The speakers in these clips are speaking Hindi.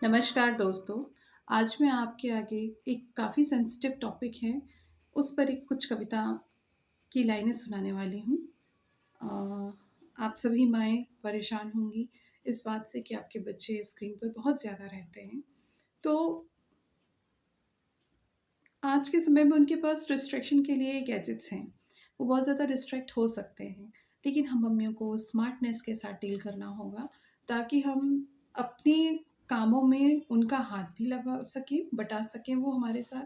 नमस्कार दोस्तों। आज मैं आपके आगे एक काफ़ी सेंसिटिव टॉपिक है, उस पर एक कुछ कविता की लाइनें सुनाने वाली हूँ। आप सभी माएँ परेशान होंगी इस बात से कि आपके बच्चे स्क्रीन पर बहुत ज़्यादा रहते हैं। तो आज के समय में उनके पास डिस्ट्रैक्शन के लिए गैजेट्स हैं, वो बहुत ज़्यादा डिस्ट्रैक्ट हो सकते हैं। लेकिन हम मम्मियों को स्मार्टनेस के साथ डील करना होगा ताकि हम अपने कामों में उनका हाथ भी लगा सकें, बटा सकें, वो हमारे साथ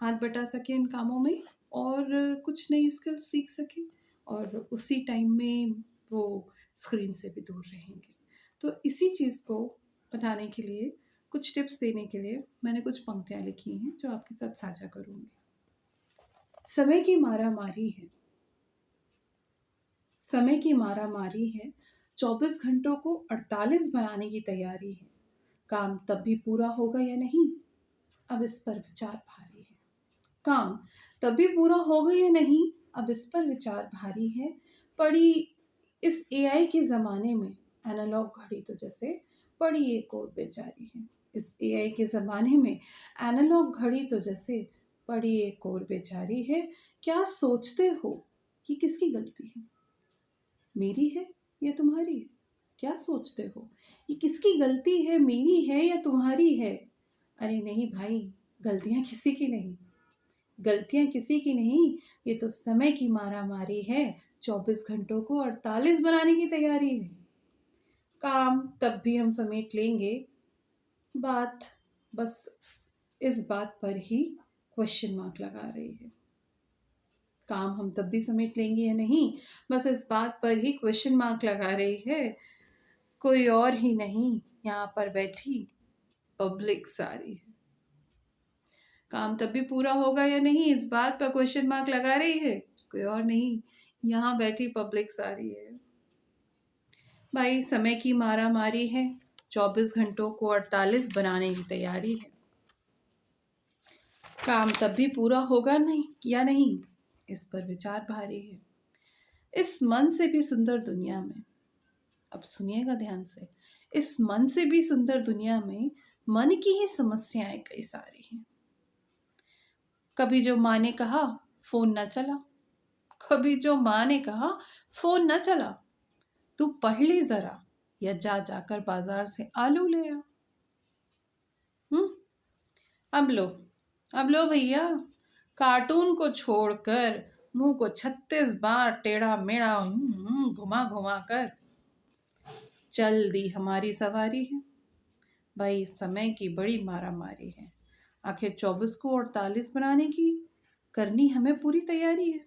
हाथ बटा सकें इन कामों में और कुछ नई स्किल्स सीख सकें और उसी टाइम में वो स्क्रीन से भी दूर रहेंगे। तो इसी चीज़ को बनाने के लिए, कुछ टिप्स देने के लिए मैंने कुछ पंक्तियाँ लिखी हैं जो आपके साथ साझा करूँगी। समय की मारामारी है, समय की मारामारी है, 24 घंटों को 48 बनाने की तैयारी है। काम तब भी पूरा होगा या नहीं, अब इस पर विचार भारी है। काम तब भी पूरा होगा या नहीं, अब इस पर विचार भारी है। पड़ी इस एआई के ज़माने में एनालॉग घड़ी तो जैसे पड़ी एक और बेचारी है। इस एआई के ज़माने में एनालॉग घड़ी तो जैसे पड़ी एक और बेचारी है। क्या सोचते हो कि किसकी गलती है, मेरी है या तुम्हारी है? क्या सोचते हो ये किसकी गलती है, मेरी है या तुम्हारी है? अरे नहीं भाई, गलतियाँ किसी की नहीं, गलतियाँ किसी की नहीं, ये तो समय की मारामारी है। 24 घंटों को 48 बनाने की तैयारी है। काम तब भी हम समेट लेंगे, बात बस इस बात पर ही क्वेश्चन मार्क लगा रही है। काम हम तब भी समेट लेंगे या नहीं, बस इस बात पर ही क्वेश्चन मार्क लगा रही है। कोई और ही नहीं, यहाँ पर बैठी पब्लिक सारी है। काम तब भी पूरा होगा या नहीं, इस बात पर क्वेश्चन मार्क लगा रही है। कोई और नहीं, यहाँ बैठी पब्लिक सारी है। भाई समय की मारामारी है, 24 घंटों को 48 बनाने की तैयारी है। काम तब भी पूरा होगा नहीं या नहीं, इस पर विचार भारी है। इस मन से भी सुंदर दुनिया में, अब सुनिएगा ध्यान से, इस मन से भी सुंदर दुनिया में मन की ही समस्याएं कई सारी हैं। कभी जो माँ ने कहा फोन न चला, कभी जो माँ ने कहा फोन न चला, तू पढ़ ले जरा या जा जाकर बाजार से आलू ले आ। अब लो, अब लो भैया, कार्टून को छोड़कर मुंह को 36 बार टेढ़ा मेढ़ा घुमा घुमा कर चल दी हमारी सवारी है। भाई समय की बड़ी मारा मारी है, आखिर 24 को 48 बनाने की करनी हमें पूरी तैयारी है।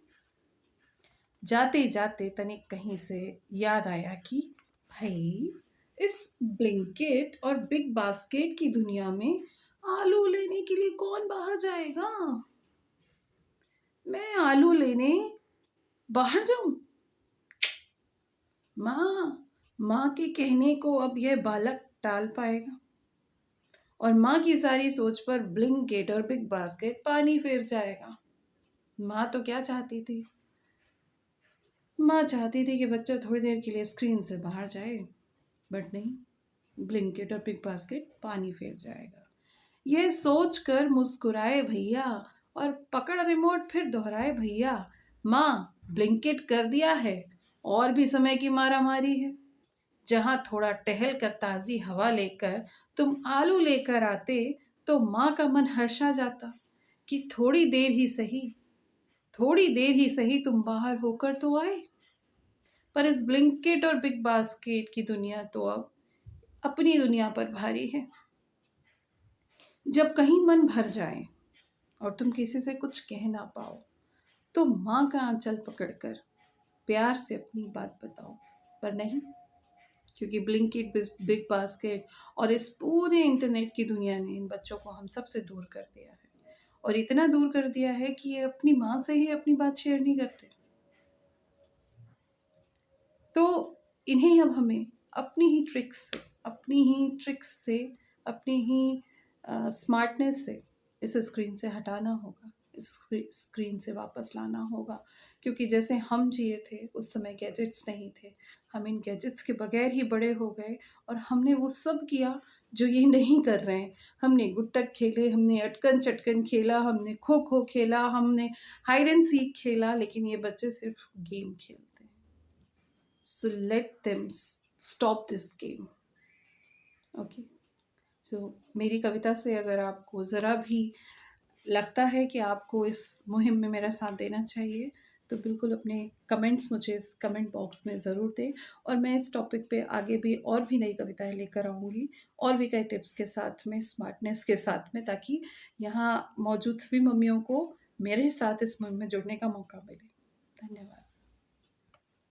जाते जाते तनिक कहीं से याद आया कि भाई इस ब्लिंकिट और बिग बास्केट की दुनिया में आलू लेने के लिए कौन बाहर जाएगा? मैं आलू लेने बाहर जाऊं? माँ के कहने को अब यह बालक टाल पाएगा और माँ की सारी सोच पर ब्लिंकिट और बिग बास्केट पानी फेर जाएगा। माँ तो क्या चाहती थी? माँ चाहती थी कि बच्चा थोड़ी देर के लिए स्क्रीन से बाहर जाए, बट नहीं, ब्लिंकिट और बिग बास्केट पानी फेर जाएगा। यह सोच कर मुस्कुराए भैया और पकड़ रिमोट फिर दोहराए भैया, माँ ब्लिंकिट कर दिया है और भी समय की मारामारी है। जहाँ थोड़ा टहल कर ताज़ी हवा लेकर तुम आलू लेकर आते तो माँ का मन हर्षा जाता कि थोड़ी देर ही सही, थोड़ी देर ही सही तुम बाहर होकर तो आए। पर इस ब्लिंकिट और बिग बास्केट की दुनिया तो अब अपनी दुनिया पर भारी है। जब कहीं मन भर जाए और तुम किसी से कुछ कह ना पाओ तो माँ का आंचल पकड़कर प्यार से अपनी बात बताओ, पर नहीं, क्योंकि ब्लिंकिट, बिग बास्केट और इस पूरे इंटरनेट की दुनिया ने इन बच्चों को हम सबसे दूर कर दिया है और इतना दूर कर दिया है कि ये अपनी माँ से ही अपनी बात शेयर नहीं करते। तो इन्हें अब हमें अपनी ही ट्रिक्स से, अपनी ही स्मार्टनेस से इस स्क्रीन से हटाना होगा। स्क्रीन से वापस लाना होगा, क्योंकि जैसे हम जिए थे उस समय गैजेट्स नहीं थे, हम इन गैजेट्स के बगैर ही बड़े हो गए और हमने वो सब किया जो ये नहीं कर रहे हैं। हमने गुट्टक खेले, हमने अटकन चटकन खेला, हमने खो खो खेला, हमने हाइड एंड सीक खेला, लेकिन ये बच्चे सिर्फ गेम खेलते हैं। So let them stop this game. Okay, so मेरी कविता से अगर आपको ज़रा भी लगता है कि आपको इस मुहिम में मेरा साथ देना चाहिए, तो बिल्कुल अपने कमेंट्स मुझे इस कमेंट बॉक्स में ज़रूर दें, और मैं इस टॉपिक पे आगे भी और भी नई कविताएं लेकर आऊँगी, और भी कई टिप्स के साथ में, स्मार्टनेस के साथ में, ताकि यहाँ मौजूद सभी मम्मियों को मेरे साथ इस मुहिम में जुड़ने का मौका मिले। धन्यवाद।